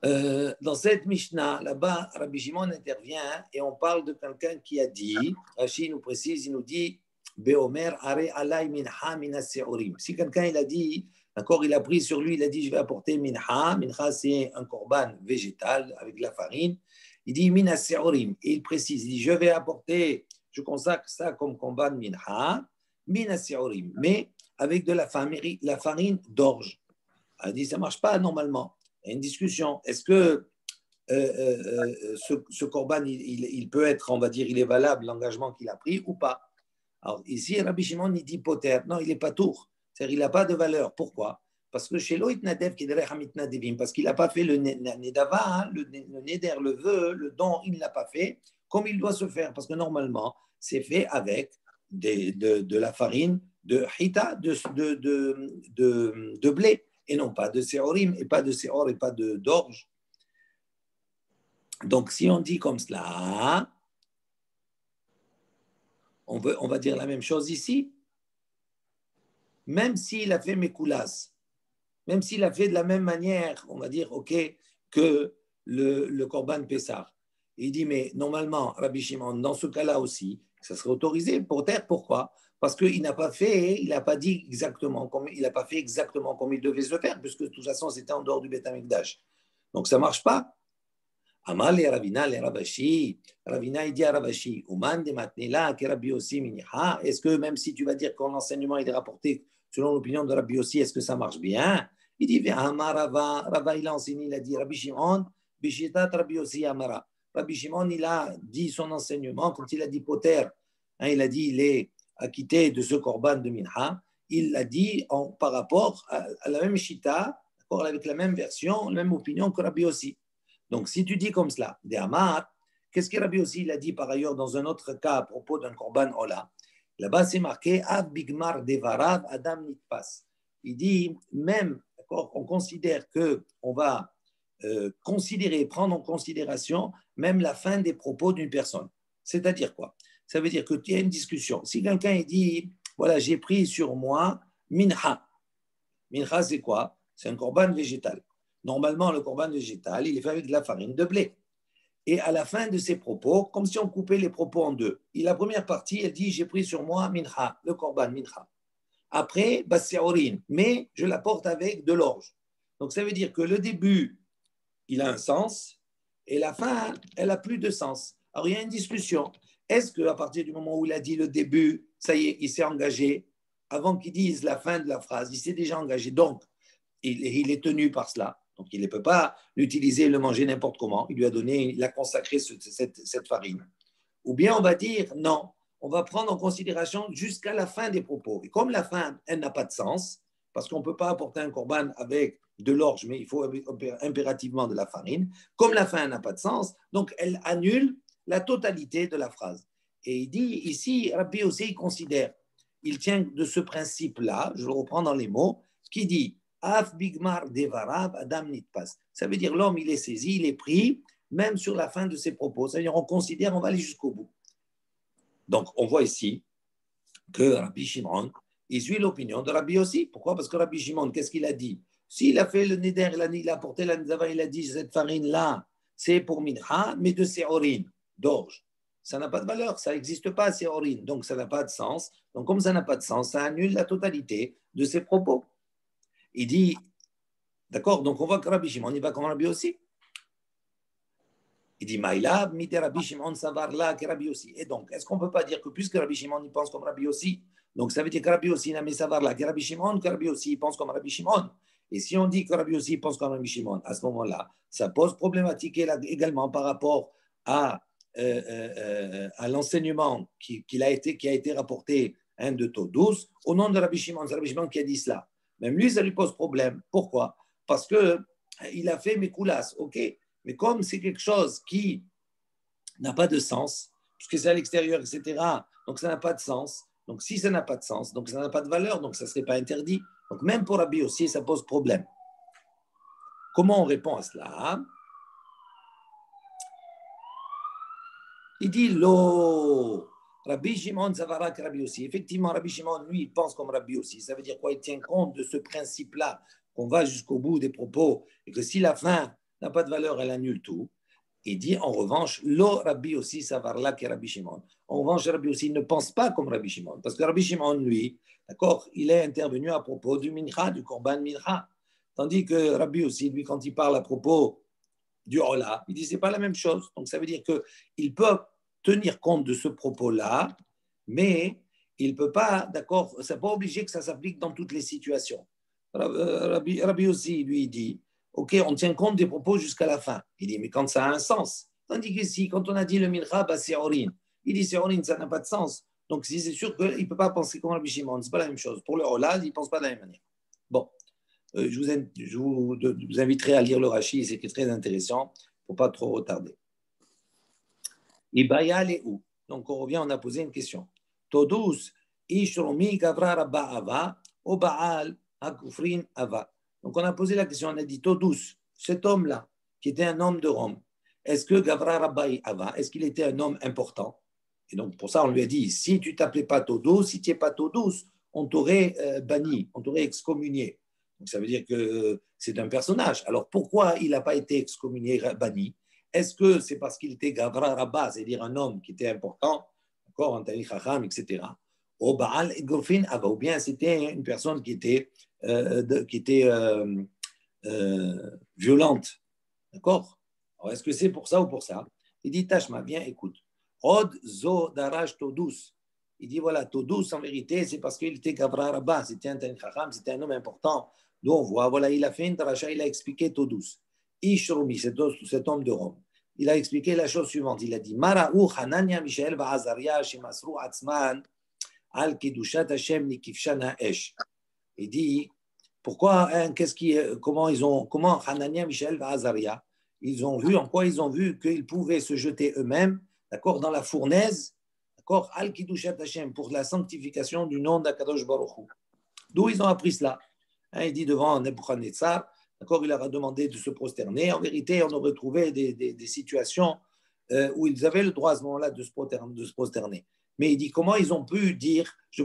dans cette Mishnah, là-bas, Rabbi Shimon intervient et on parle de quelqu'un qui a dit, Rashi nous précise, il nous dit, Beomer are alay minha minaseorim. Si quelqu'un il a dit, d'accord, il a pris sur lui, il a dit, je vais apporter minha. Minha, c'est un korban végétal avec de la farine. Il dit minaseorim. Et il précise, il dit, je vais apporter, je consacre ça comme korban minha, minaseorim, mais avec de la farine d'orge. Il dit, ça ne marche pas normalement. Il y a une discussion. Est-ce que ce korban, il peut être, on va dire, il est valable, l'engagement qu'il a pris ou pas? Alors ici, Rabbi Shimon, il dit poter. Non, il n'est pas tour. C'est-à-dire, il n'a pas de valeur. Pourquoi? Parce que chez Loït Nadev, parce qu'il n'a pas fait le Nedava, le Neder, le vœu, le don, il ne l'a pas fait comme il doit se faire. Parce que normalement, c'est fait avec de la farine de Hita, de blé, et non pas de Seorim, et pas de Seor, et pas d'orge. Donc, si on dit comme cela, on va dire la même chose ici. Même s'il a fait Mekoulas, même s'il a fait de la même manière, on va dire, OK, que le Korban Pessah. Il dit, mais normalement, Rabbi Shimon, dans ce cas-là aussi, ça serait autorisé pour terre. Pourquoi? Parce qu'il n'a pas fait, il n'a pas dit exactement comme il n'a pas fait exactement comme il devait se faire, puisque de toute façon, c'était en dehors du Beth Amikdash. Donc ça ne marche pas. Amal et Ravina, les Ravashi, Ravina, il dit à Ravashi, Uman de Matnila, que Rabbi aussi miniha. Est-ce que même si tu vas dire que l'enseignement est rapporté selon l'opinion de Rabbi aussi, est-ce que ça marche bien? Il dit, Amar Rava, Rava, il a enseigné, il a dit, Rabbi Shimon, Bishitat Rabbi aussi Amara. Rabbi Shimon, il a dit son enseignement, quand il a dit Poter, hein, il a dit, il est acquitté de ce korban de Minha, il l'a dit par rapport à la même Shita, avec la même version, la même opinion que Rabbi aussi. Donc, si tu dis comme cela, des Amar, qu'est-ce que Rabbi aussi il a dit par ailleurs dans un autre cas à propos d'un korban Ola? Là-bas, c'est marqué Av Bigmar Devarav Adam Nitpas. Il dit même, on considère qu'on va considérer, prendre en considération même la fin des propos d'une personne. C'est-à-dire quoi? Ça veut dire qu'il y a une discussion. Si quelqu'un dit, voilà, j'ai pris sur moi minha. Minha, c'est quoi? C'est un korban végétal. Normalement, le korban végétal, il est fait avec de la farine de blé. Et à la fin de ses propos, comme si on coupait les propos en deux. Et la première partie, elle dit, j'ai pris sur moi minha, le korban minha. Après, basséorine, mais je la porte avec de l'orge. Donc ça veut dire que le début, il a un sens, et la fin, elle a plus de sens. Alors il y a une discussion. Est-ce qu'à partir du moment où il a dit le début, ça y est, il s'est engagé, avant qu'il dise la fin de la phrase, il s'est déjà engagé. Donc, il est tenu par cela. Donc, il ne peut pas l'utiliser et le manger n'importe comment. Il lui a donné, il a consacré cette farine. Ou bien on va dire non, on va prendre en considération jusqu'à la fin des propos. Et comme la fin, elle n'a pas de sens, parce qu'on ne peut pas apporter un korban avec de l'orge, mais il faut impérativement de la farine. Comme la fin n'a pas de sens, donc elle annule la totalité de la phrase. Et il dit ici, Rabbi aussi, il considère, il tient de ce principe-là, je le reprends dans les mots, qui dit Af bigmar devarav adam nitpas. Ça veut dire l'homme, il est saisi, il est pris, même sur la fin de ses propos. C'est-à-dire, on considère, on va aller jusqu'au bout. Donc, on voit ici que Rabbi Shimon, il suit l'opinion de Rabbi aussi. Pourquoi? Parce que Rabbi Shimon, qu'est-ce qu'il a dit? S'il a fait le neder, il a porté la nidava, il a dit, cette farine-là, c'est pour minha, mais de séorine, d'orge. Ça n'a pas de valeur, ça n'existe pas, séorine. Donc, ça n'a pas de sens. Donc, comme ça n'a pas de sens, ça annule la totalité de ses propos. Il dit, d'accord, donc on voit que Rabbi Shimon, il va comme Rabbi aussi. Il dit, Maïlab, mite Rabbi Shimon, savar là, que Rabbi aussi. Et donc, est-ce qu'on ne peut pas dire que puisque Rabbi Shimon, il pense comme Rabbi aussi, donc ça veut dire que Rabbi aussi n'a mis savar là, que Rabbi Shimon, il pense comme Rabbi Shimon. Et si on dit que Rabbi aussi pense comme Rabbi Shimon, à ce moment-là, ça pose problématique également par rapport à l'enseignement qui a été rapporté de taux 12 au nom de Rabbi Shimon. C'est Rabbi Shimon qui a dit cela. Même lui, ça lui pose problème. Pourquoi? Parce qu'il a fait Mekoulas, ok? Mais comme c'est quelque chose qui n'a pas de sens, puisque c'est à l'extérieur, etc., donc ça n'a pas de sens. Donc si ça n'a pas de sens, donc ça n'a pas de valeur, donc ça ne serait pas interdit. Donc même pour Rabbi aussi, ça pose problème. Comment on répond à cela? Il dit, lo, Rabbi Shimon Zavarak Rabbi aussi. Effectivement, Rabbi Shimon, lui, il pense comme Rabbi aussi. Ça veut dire quoi? Il tient compte de ce principe-là, qu'on va jusqu'au bout des propos, et que si la fin n'a pas de valeur, elle annule tout. Il dit, en revanche, lo Rabbi aussi Savarla que Rabbi Shimon. En revanche, Rabbi aussi ne pense pas comme Rabbi Shimon, parce que Rabbi Shimon, lui, d'accord, il est intervenu à propos du mincha, du korban mincha. Tandis que Rabbi aussi, lui, quand il parle à propos du Ola, il dit c'est pas la même chose. Donc ça veut dire qu'il peut tenir compte de ce propos-là, mais il ne peut pas, d'accord, c'est pas obligé que ça s'applique dans toutes les situations. Rabbi aussi, lui, il dit, ok, on tient compte des propos jusqu'à la fin. Il dit, mais quand ça a un sens. Tandis qu'ici, quand on a dit le mincha, bah, c'est orin. Il dit c'est orin, ça n'a pas de sens. Donc c'est sûr qu'il ne peut pas penser comme Rabbi Shimon, c'est pas la même chose. Pour le Ola, il ne pense pas de la même manière. Bon. Je vous inviterai à lire le Rashi, c'est très intéressant, pour pas trop retarder. Ibaya le où? Donc on revient, on a posé une question. Todus ishromi gavra rabba ava o baal hakufrin ava. Donc on a posé la question, on a dit Todus, cet homme-là, qui était un homme de Rome, est-ce que gavra rabba ava, est-ce qu'il était un homme important? Et donc, pour ça, on lui a dit, si tu t'appelais pas Todous, si tu n'es pas Todous, on t'aurait banni, on t'aurait excommunié. Donc, ça veut dire que c'est un personnage. Alors, pourquoi il n'a pas été excommunié, banni? Est-ce que c'est parce qu'il était Gavra Rabba, c'est-à-dire un homme qui était important, d'accord, un Tani Chacham, etc. Ou Baal et Gorfin Ava, ou bien c'était une personne qui était, violente, d'accord? Alors, est-ce que c'est pour ça ou pour ça? Il dit, Tashma, viens, écoute. Od zo daraj todus. Il dit, voilà, todus, en vérité, c'est parce qu'il était Gavra Rabba, c'était un Tani Chacham, c'était un homme important. Nous, on voit, voilà, il a fait une dracha, il a expliqué todus. Ishrumi, cet homme de Rome. Il a expliqué la chose suivante. Il a dit, Mara'u Hanania, Mishael, Azaria, Shemasru, Atzman, Al Kedushat Hashem, Nikifshana Esh. Il dit, pourquoi, hein, comment Hanania, Mishael et Azaria, ils ont vu, en quoi ils ont vu qu'ils pouvaient se jeter eux-mêmes, d'accord, dans la fournaise, d'accord, Al Kidushat Hashem, pour la sanctification du nom d'Akadosh Baruch Hu. D'où ils ont appris cela? Hein, il dit devant Nebuchadnezzar, d'accord, il leur a demandé de se prosterner. En vérité, on aurait trouvé des situations où ils avaient le droit à ce moment-là de se prosterner. Mais il dit comment ils ont pu dire on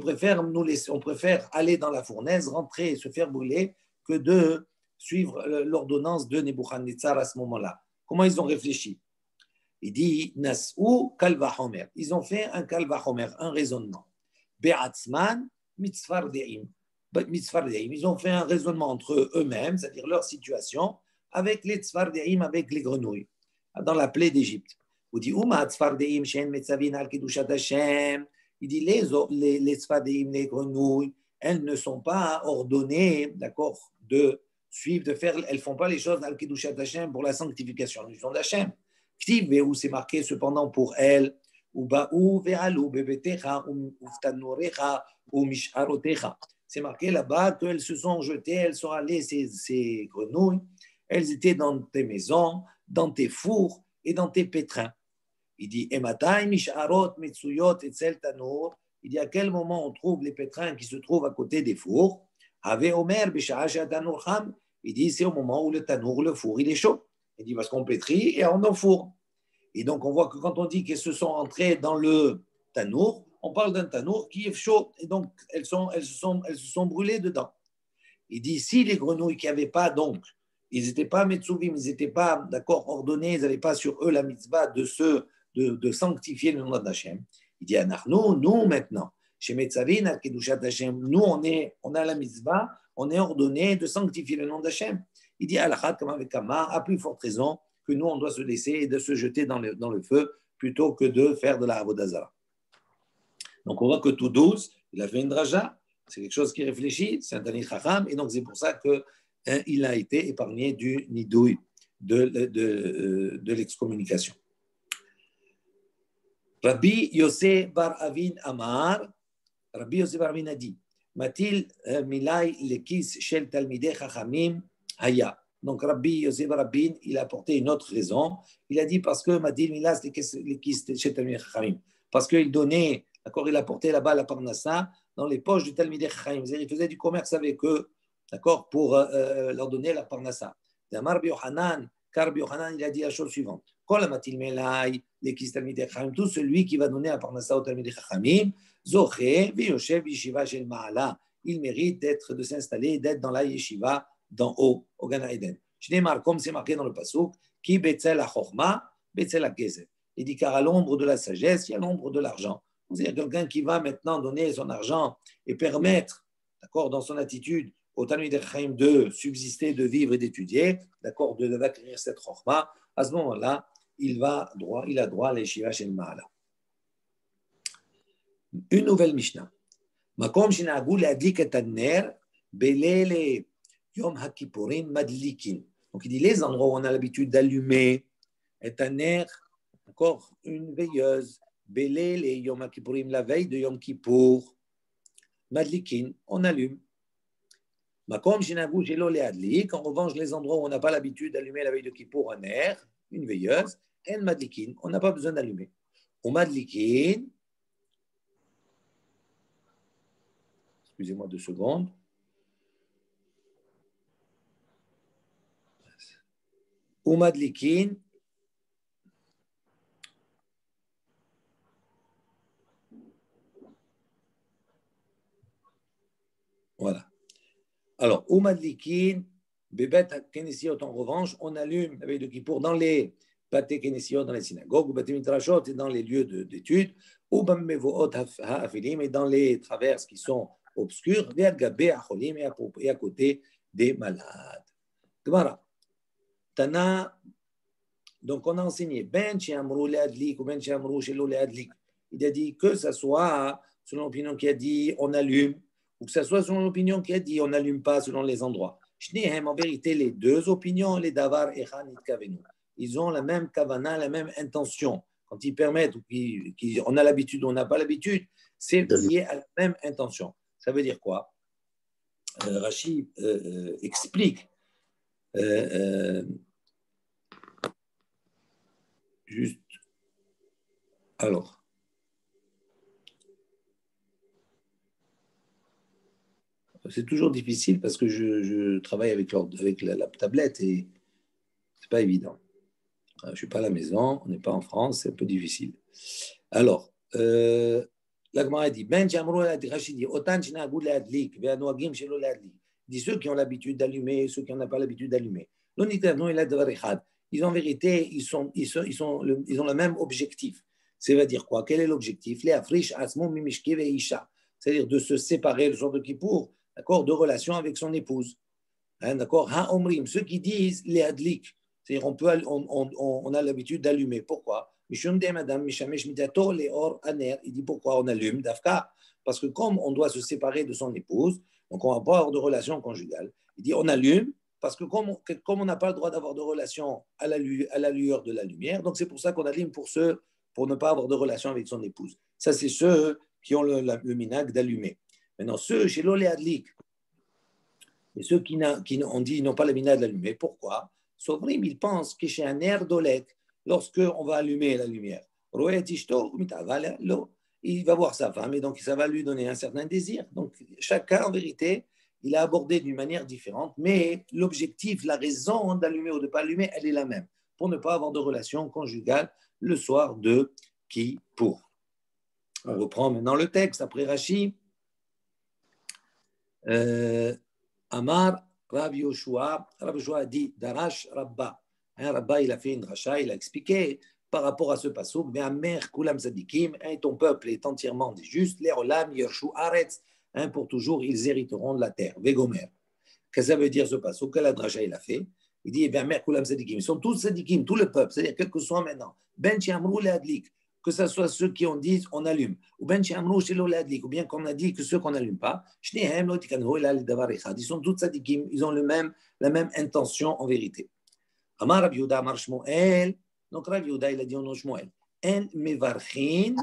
préfère aller dans la fournaise, rentrer et se faire brûler que de suivre l'ordonnance de Nebuchadnezzar à ce moment-là. Comment ils ont réfléchi? Il dit Nas'u kalvahomer. Ils ont fait un kalvahomer, un raisonnement. Be'atzman mitzfardeim. Ils ont fait un raisonnement entre eux-mêmes, c'est-à-dire leur situation, avec les tzfardeim, avec les grenouilles, dans la plaie d'Égypte. Il dit il dit les tzfardeim, les grenouilles, elles ne sont pas ordonnées, d'accord, de suivre, de faire, elles ne font pas les choses al kedushat Hashem pour la sanctification du nom d'Hashem. Où c'est marqué cependant pour elles, c'est marqué là-bas qu'elles se sont jetées, elles sont allées, ces grenouilles, elles étaient dans tes maisons, dans tes fours et dans tes pétrins. Il dit, il dit à quel moment on trouve les pétrins qui se trouvent à côté des fours? Il dit, c'est au moment où le tanour, le four, il est chaud. Il dit, parce qu'on pétrit et on enfourne. Et donc, on voit que quand on dit qu'elles se sont entrées dans le tanour, on parle d'un tanour qui est chaud. Et donc, elles se sont brûlées dedans. Il dit, si les grenouilles qui n'avaient pas, donc, ils n'étaient pas Metsuvim, ils n'étaient pas, d'accord, ordonnés, ils n'avaient pas sur eux la mitzvah de sanctifier le nom d'Hachem. Il dit, nous maintenant, chez Metzavin, à Kedushat Hashem, nous, on a la mitzvah, on est ordonné de sanctifier le nom d'Hachem. Il dit, Alachat, comme avec Amar, à plus forte raison que nous, on doit se laisser et de se jeter dans le feu plutôt que de faire de la Avodazara. Donc, on voit que tout douce, il a fait une draja, c'est quelque chose qui réfléchit, c'est un Tani Chacham, et donc c'est pour ça qu'il a été épargné du nidouille de l'excommunication. Rabbi Yosef Bar Avin Amar, Rabbi Yosef Bar Avin a dit, Matil milay lekis shel talmidei chachamim haya. Donc Rabbi Yosef Bar Avin, il a apporté une autre raison. Il a dit parce que Matil milay lekis shel talmidei chachamim, parce qu'il donnait, d'accord, il apportait là-bas la parnassa dans les poches du talmidei chachamim. Il faisait du commerce avec eux, d'accord, pour leur donner la parnassa. Damar Biohanan, car Biohanan, il a dit la chose suivante. Tout celui qui va donner la parnassa au Talmidei Chachamim, il mérite de s'installer, d'être dans la yeshiva d'en haut, au Gan Eden. Comme c'est marqué dans le pasuk, qui betzel ha-chochma, betzel ha-gezer. Il dit car à l'ombre de la sagesse, il y a l'ombre de l'argent. Vous avez quelqu'un qui va maintenant donner son argent et permettre, d'accord, dans son attitude au Talmidei Chachamim de subsister, de vivre et d'étudier, d'accord, d'acquérir cette chochma. À ce moment-là, il a droit à l'Yeshiva Shel Ma'ala. Une nouvelle Mishnah. Makom shenagou le'adlik et haner belele yom haKippurim madlikin. Donc il dit les endroits où on a l'habitude d'allumer et haner, encore une veilleuse, belele yom haKippurim, la veille de Yom Kippour, madlikin, on allume. Makom shenagou shelo le'adlik. En revanche, les endroits où on n'a pas l'habitude d'allumer la veille de Kippour un air, une veilleuse, en madlikin, on n'a pas besoin d'allumer. Au madlikin, excusez-moi 2 secondes. Au madlikin, Alors, au Madlikin, Bebet Kenesiot, en revanche, on allume la veille de Kippour dans les Bate Kenesiot, dans les synagogues, ou Bate Midrashot, et dans les lieux d'études, ou Bammevoot Ha'afilim, et dans les traverses qui sont obscures, et à côté des malades. Gemara. Tana, donc on a enseigné, Ben Chiamrou le Adlik, ou Ben Chiamrou Shelo le Adlik. Il a dit que ce soit selon l'opinion qui a dit on allume, ou que ce soit selon l'opinion qui a dit on n'allume pas selon les endroits. En vérité, les deux opinions, les davar et Hanit Kavenu, ils ont la même kavana, la même intention. Quand ils permettent, on a l'habitude, on n'a pas l'habitude, c'est lié à la même intention. Ça veut dire quoi? Rashi explique juste. Alors. C'est toujours difficile parce que je travaille avec la tablette et c'est pas évident. Je ne suis pas à la maison, on n'est pas en France, c'est un peu difficile. Alors, la Gemara dit, Ben Jamrou Rashi dit, Otan Shinagoud Leadlik, Ve'anoagim Shelo Leadlik. Il dit ceux qui ont l'habitude d'allumer, ceux qui n'ont pas l'habitude d'allumer. Ils ont en vérité, ils ont le même objectif. C'est-à-dire quoi? Quel est l'objectif? Les Afrish Asmo Mimishke Ve'isha. C'est-à-dire de se séparer le jour de Kippour, d'accord, de relation avec son épouse. Hein, d'accord? Ha-omrim, ceux qui disent les adlik, c'est-à-dire on a l'habitude d'allumer. Pourquoi? Il dit pourquoi on allume d'Afka? Parce que comme on doit se séparer de son épouse, donc on va pas avoir de relation conjugale. Il dit on allume parce que comme on n'a pas le droit d'avoir de relation à la lueur de la lumière, donc c'est pour ça qu'on allume pour ne pas avoir de relation avec son épouse. Ça, c'est ceux qui ont le minag d'allumer. Maintenant, ceux chez l'olé adlik, et ceux qui ont dit qu'ils n'ont pas le minag d'allumer, pourquoi? Sovrim, ils pensent que chez un air d'olek, lorsqu'on va allumer la lumière, il va voir sa femme et donc ça va lui donner un certain désir. Donc, chacun, en vérité, il a abordé d'une manière différente, mais l'objectif, la raison d'allumer ou de ne pas allumer, elle est la même, pour ne pas avoir de relation conjugale le soir de Kippour. On reprend maintenant le texte après Rashi. Amar Rav Yoshua a dit Darash Rabba. Rabba, il a fait une dracha, il a expliqué par rapport à ce passouk, mais Amer Kulam Sadikim, ton peuple est entièrement des justes, les Olam Yershu Aretz, pour toujours, ils hériteront de la terre. Vegomer. Qu'est-ce que ça veut dire ce passouk? Quelle dracha il a fait? Il dit Amer Kulam Sadikim. Ils sont tous Sadikim, tout le peuple, c'est-à-dire quel que soit maintenant. Ben Chiamrou le Adlik. Que ce soit ceux qui ont dit on allume, ou bien ou bien qu'on a dit que ceux qu'on n'allume pas, ils sont tous sadikim, ils ont la même intention en vérité. Amar Rav Yehuda, Amar Shmuel, donc Rav Yehuda, il a dit au nom Shmuel, En mevarchin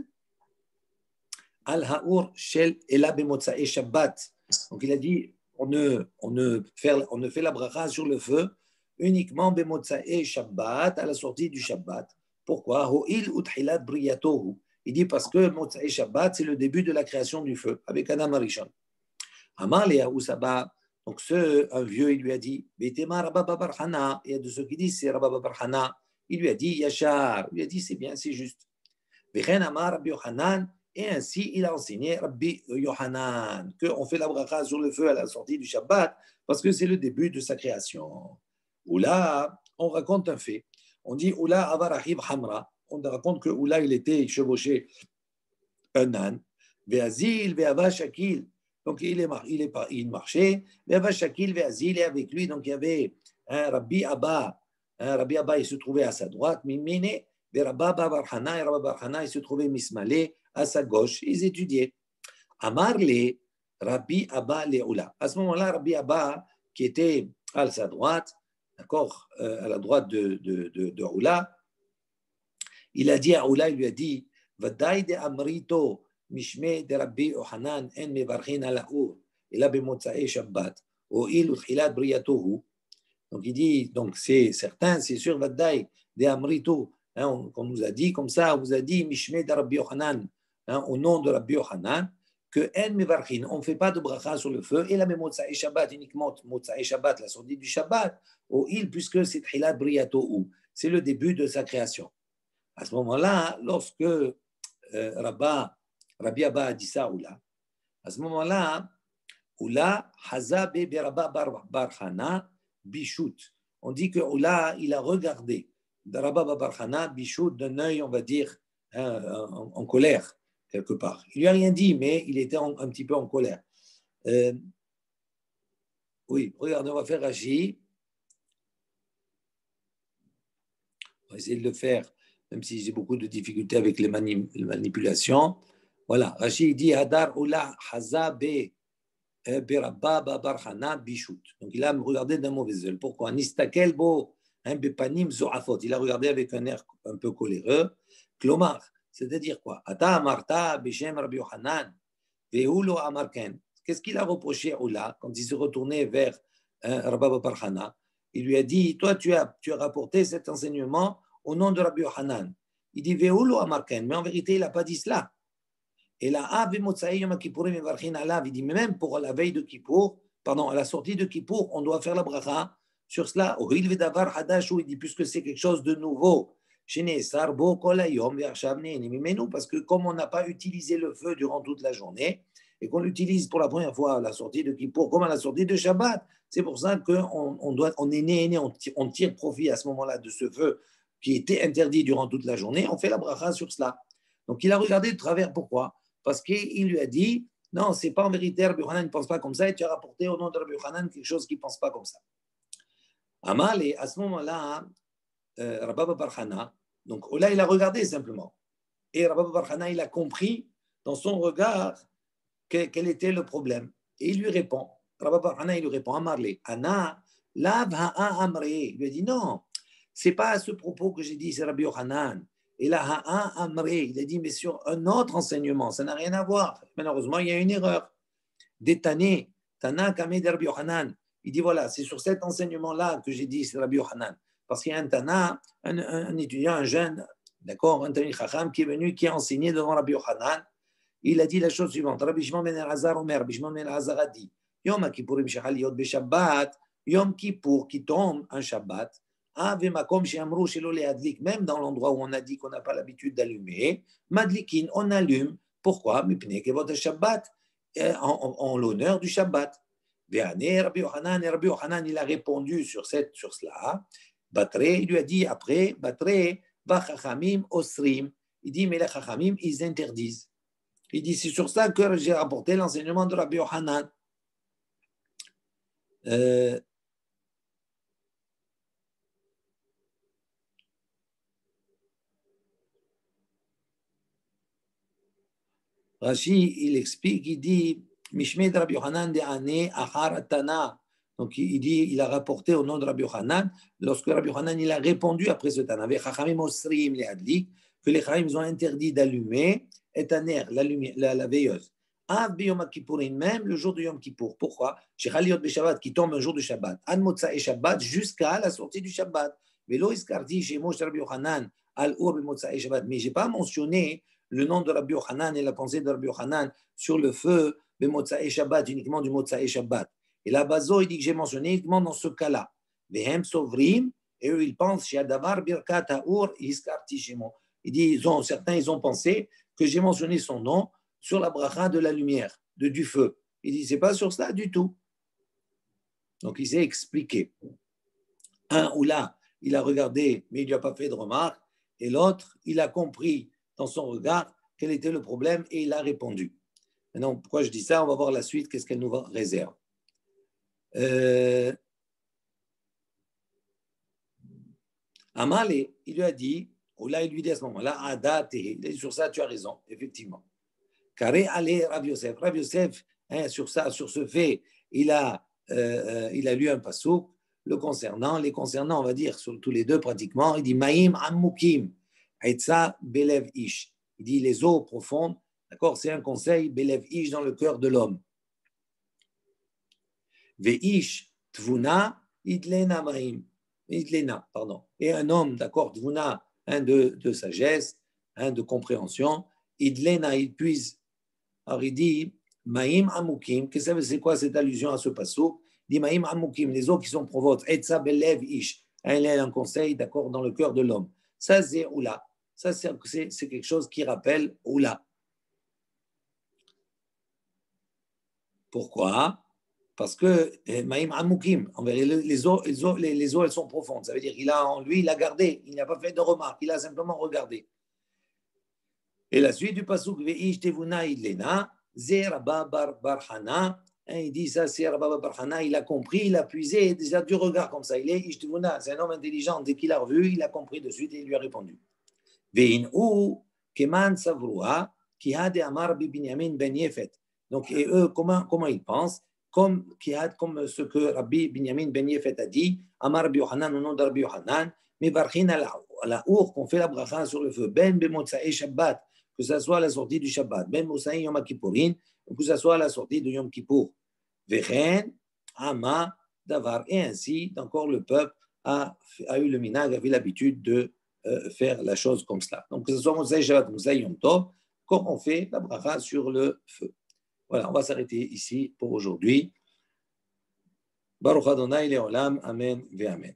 al haur shel ela b'motzae Shabbat. Donc il a dit on ne fait la bracha sur le feu uniquement b'motzae Shabbat, à la sortie du Shabbat. Pourquoi? Il dit parce que Motzaï Shabbat, c'est le début de la création du feu, avec Adam Arishon. Amar le Yahousaba, donc un vieux, il lui a dit, Betema Rabba Barhana, il y a de ceux qui disent c'est Rabba Barhana. Il lui a dit, Yachar, il lui a dit c'est bien, c'est juste. Vechen Amar Rabbi Yohanan, et ainsi il a enseigné Rabbi Yohanan, qu'on fait la bracha sur le feu à la sortie du Shabbat, parce que c'est le début de sa création. Ou là, on raconte un fait. On dit Oula avarahib hamra. On raconte que Oula il était chevauché un âne. Veazil ve'ava shakil. Donc il marchait. Ve'ava shakil ve'azil est avec lui. Donc il y avait un Rabbi Abba. Rabbi Abba il se trouvait à sa droite. Mimine ve'Rabba Barhana et Rabba Barhana il se trouvait mismalé à sa gauche. Ils étudiaient. Amarle Rabbi Abba le Oula. À ce moment-là Rabbi Abba qui était à sa droite, d'accord, à la droite de Oula, il a dit à Oula, il lui a dit, Vadaï de Amrito, Mishme de Rabbi Ohanan, en mevarchin ala ur, et là, b'motzae Shabbat, ou il utchilat briyatohu. Donc il dit, donc c'est certain, c'est sûr, Vadaï de Amrito, qu'on nous a dit, comme ça, on vous a dit, Mishme de Rabbi Ohanan, au nom de Rabbi Ohanan, que en mevarchin, on ne fait pas de bracha sur le feu, et la Motzae Shabbat, uniquement Motzae Shabbat, la sortie du Shabbat, au il, puisque c'est Tchilat Briyatohu, c'est le début de sa création. À ce moment-là, lorsque Rabbi Abba a dit ça, ou là, à ce moment-là, Oula, Haza be Rabba bar Hana, Bishut. On dit que Oula, il a regardé Rabba bar Hana, Bishut, d'un œil, on va dire, en colère, quelque part. Il lui a rien dit, mais il était un petit peu en colère. Oui, regardez, on va faire Rashi. On va essayer de le faire, même si j'ai beaucoup de difficultés avec les manipulations. Voilà, Rashi dit Hadar Oula Haza be Berabba Barhana Bishut. Donc il a regardé d'un mauvais œil. Pourquoi Nistakel bo bepanim zoafot. Il a regardé avec un air un peu coléreux. Klomar, c'est-à-dire quoi Ata Amarta Bishem Rabbi Yohanan Vehulo Amarken. Qu'est-ce qu'il a reproché à Oula quand il s'est retourné vers Rabba Barhana? Il lui a dit toi, tu as rapporté cet enseignement au nom de Rabbi Yohanan. Il dit Vehulo Amarken, mais en vérité, il n'a pas dit cela. Et là, il dit, mais même pour la veille de Kippour, pardon, à la sortie de Kippour, on doit faire la bracha sur cela. Il dit, puisque c'est quelque chose de nouveau, parce que comme on n'a pas utilisé le feu durant toute la journée, et qu'on l'utilise pour la première fois à la sortie de Kippour, comme à la sortie de Shabbat, c'est pour ça on est né, on tire profit à ce moment-là de ce feu qui était interdit durant toute la journée, on fait la bracha sur cela. Donc il a regardé de travers, pourquoi? Parce qu'il lui a dit, non, c'est pas en vérité, Rabbi Yochanan ne pense pas comme ça, et tu as rapporté au nom de Rabbi Yochanan quelque chose qui ne pense pas comme ça. Amal, et à ce moment-là, Rabbi Barhana, donc là, il a regardé simplement. Et Rabbi Barhana, il a compris dans son regard quel était le problème. Et il lui répond, Rabbi Barhana, il lui répond, Amarle, Ana, lav ha'a amre. Il lui a dit, non, c'est pas à ce propos que j'ai dit, c'est Rabbi Yochanan. Et là, ha'a amre, il a dit, mais sur un autre enseignement, ça n'a rien à voir. Malheureusement, il y a une erreur. Détané, Tana Kameh de Rabbi Yochanan. Il dit, voilà, c'est sur cet enseignement-là que j'ai dit, c'est Rabbi Yochanan. Parce qu'il y a un Tana, un étudiant, un jeune, d'accord, un Talmid Chacham qui est venu, qui a enseigné devant Rabbi Yochanan. Il a dit la chose suivante. Rabbi Shimon ben Elazar Omer, Rabbi Shimon ben Elazar a dit, Yom Kippourim shechal liot beshabbat, Yom Kippour qui tombe un Shabbat, Ave makom she'amru shelo le'adlik, même dans l'endroit où on a dit qu'on n'a pas l'habitude d'allumer, Madlikin, on allume. Pourquoi? Mipnei kevot Shabbat, en l'honneur du Shabbat. Ve'ane Rabbi Yochanan, et Rabbi Yochanan, il a répondu sur cela. Batre, il lui a dit après, Batre, Vachachamim osrim. Il dit, mais les Chachamim, ils interdisent. Il dit, c'est sur ça que j'ai rapporté l'enseignement de Rabbi Yochanan. Rashi, il explique, il dit, Mishmed Rabbi Yochanan de Ane Achar Tana. Donc il dit, il a rapporté au nom de Rabbi Yochanan, lorsque Rabbi Yochanan il a répondu après ce Tana, Chachamim osrim les adlik, que les Chachamim ont interdit d'allumer et taner, la veilleuse. Même le jour de Yom Kippour. Pourquoi? Chez Chaliot Beshabbat, qui tombe un jour de Shabbat. An Motza et Shabbat, jusqu'à la sortie du Shabbat. Velo iskarti chez Moshe Rabbi Yochanan, al Ur Motza et Shabbat. Mais je n'ai pas mentionné le nom de Rabbi Yochanan et la pensée de Rabbi Yochanan sur le feu de Motza et Shabbat, uniquement du Motza et Shabbat. Et là, Bazo, il dit que j'ai mentionné uniquement dans ce cas-là. Vehem Sovrim, et eux, ils pensent, chez Adavar Birkat Ur iskarti chez Mo. Il dit, certains, ils ont pensé que j'ai mentionné son nom sur la bracha de la lumière, du feu. Il dit, c'est pas sur cela du tout. Donc, il s'est expliqué. Un ou là, il a regardé, mais il lui a pas fait de remarque. Et l'autre, il a compris dans son regard quel était le problème et il a répondu. Maintenant, pourquoi je dis ça? On va voir la suite, qu'est-ce qu'elle nous réserve. Amalé, il lui a dit, ou là, il lui dit à ce moment-là, Ada, il a dit, sur ça, tu as raison, effectivement. Carré allez Rav Yosef. Rav Yosef, sur ce fait, il a lu un passouk les concernant, on va dire, sur tous les deux pratiquement. Il dit Maïm Amukim, Etza Belev Ish. Il dit les eaux profondes, d'accord, c'est un conseil, Belev Ish dans le cœur de l'homme. Veish Tvuna Idlena Maïm. Idlena, pardon. Et un homme, d'accord, Tvuna, de sagesse, de compréhension, Idlena, il puise. Alors il dit, Maïm Amukim, c'est quoi cette allusion à ce passouk? Il dit Maïm Amukim, les eaux qui sont profondes, Etza Belev Ish, elle est un conseil, d'accord, dans le cœur de l'homme. Ça, c'est Oula. Ça, c'est quelque chose qui rappelle Oula. Pourquoi? Parce que Maïm Amoukim, les eaux, elles sont profondes. Ça veut dire qu'il a en lui, il a gardé, il n'a pas fait de remarques, il a simplement regardé. Et la suite du pasuk, Ve'ish tevuna idlena, Ze Rabba Barhana, il dit ça, c'est Rabba Barhana, il a compris, il a puisé, déjà du regard comme ça. Il est Ishtevuna, c'est un homme intelligent. Dès qu'il a revu, il a compris de suite et il lui a répondu. Ve'in ou keman savroua, ki hade amar bi Binyamin ben Yefet. Donc, et eux, comment ils pensent? Comme ce que Rabbi Binyamin ben Yefet a dit, Amar Rabbi Yohanan, au nom de Rabbi Yohanan, Mevarchin à la our, qu'on fait la bracha sur le feu, ben bemotsae Shabbat, que ce soit à la sortie du Shabbat, ben Mosaï Yom Kippourin, que ce soit à la sortie de Yom Kippour. Vechen, Ama, Davar. Et ainsi, encore le peuple a eu le minag, avait l'habitude de faire la chose comme cela. Donc, que ce soit Mosaï Shabbat, Mosaï Yom Tov, comme on fait la bracha sur le feu. Voilà, on va s'arrêter ici pour aujourd'hui. Baruch Adonai Leolam, Amen ve Amen.